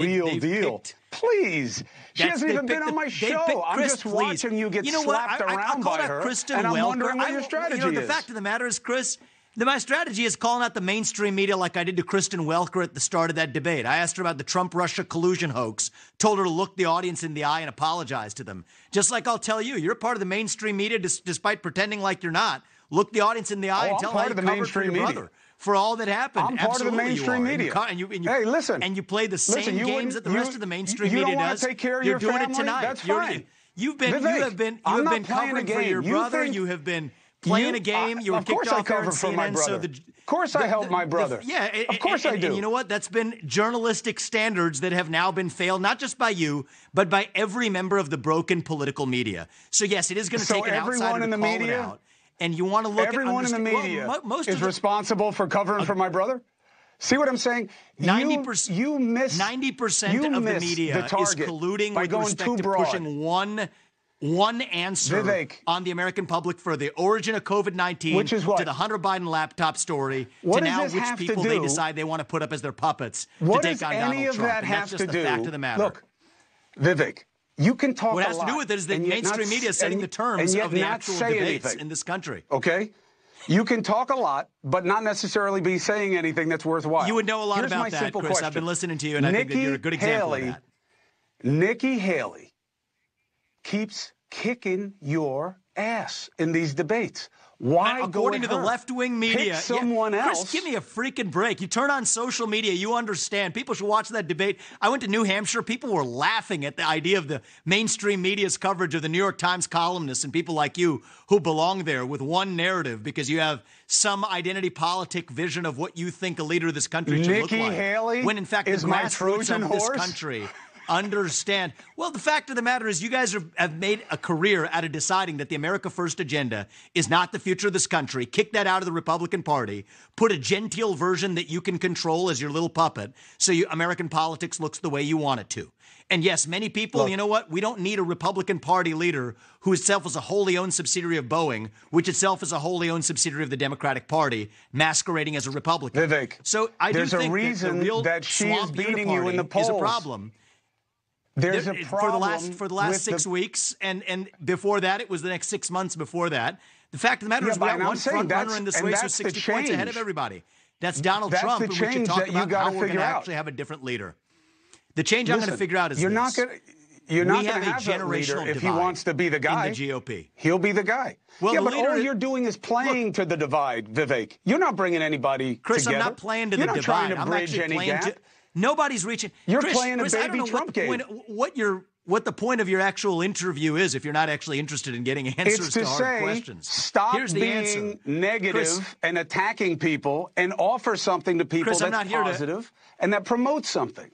real deal. Please. She hasn't even been on my show. I'm just watching you get slapped around by her, and I'm wondering what your strategy is. The fact of the matter is, Chris, my strategy is calling out the mainstream media like I did to Kristen Welker at the start of that debate. I asked her about the Trump-Russia collusion hoax, told her to look the audience in the eye and apologize to them. Just like I'll tell you, you're part of the mainstream media despite pretending like you're not. Look the audience in the eye and tell how you covered for your brother for all that happened. I'm part of the mainstream media. Hey, listen. And you play the same games that the rest of the mainstream media does. You don't want to take care of your family? You're doing it tonight. That's fine. You have been covering for your brother. You have been playing a game. You were kicked off cover for my brother. Of course I help my brother. Of course I do. And you know what? That's been journalistic standards that have now been failed, not just by you, but by every member of the broken political media. So, yes, it is going to take an outsider to call it out. And you want to look everyone in the media is responsible for covering for my brother? See what I'm saying? 90%. You miss 90% of the media is colluding with respect to pushing one answer Vivek, on the American public for the origin of COVID-19 to the Hunter Biden laptop story to now which people they decide they want to put up as their puppets to take on Donald Trump. And that's just the fact of the matter. Look, Vivek, you can talk a lot. What has to do with it is that mainstream media is setting the terms of the actual debates in this country. Okay? You can talk a lot, but not necessarily be saying anything that's worthwhile. You would know a lot about that, Chris. Question. I've been listening to you, and I think that you're a good example of that. Nikki Haley keeps kicking your ass in these debates. Why according to the left-wing media, pick someone else? Chris, give me a freaking break. You turn on social media, you understand. People should watch that debate. I went to New Hampshire. People were laughing at the idea of the mainstream media's coverage of the New York Times columnists and people like you who belong there with one narrative because you have some identity politic vision of what you think a leader of this country should look like. Nikki Haley when in fact is the my grassroots Trojan of horse? this country understand. Well, the fact of the matter is you guys have made a career out of deciding that the America First agenda is not the future of this country. Kick that out of the Republican Party. Put a genteel version that you can control as your little puppet so American politics looks the way you want it to. And yes, many people, you know what? We don't need a Republican Party leader who itself is a wholly owned subsidiary of Boeing, which itself is a wholly owned subsidiary of the Democratic Party, masquerading as a Republican. Vivek, so I do think reason that the real that she is beating you in the polls. Is a problem. There's a problem for the last 6 weeks, and before that, it was the next 6 months before that. The fact of the matter is we got one front runner in this race who's 60 points ahead of everybody. That's Donald Trump, and we should talk about how we're going to actually have a different leader. The change I'm going to figure out is you're not going to have a leader if he wants to be the guy. In the GOP. He'll be the guy. Well, yeah, but all you're doing is playing to the divide, Vivek. You're not bringing anybody Chris, together. I'm not playing to the divide. You're not trying to bridge any gap. Nobody's reaching. You're Chris, playing a baby Trump game. What the point of your actual interview is if you're not actually interested in getting answers to hard questions. Stop being negative and attacking people and offer something to people that's positive and that promotes something.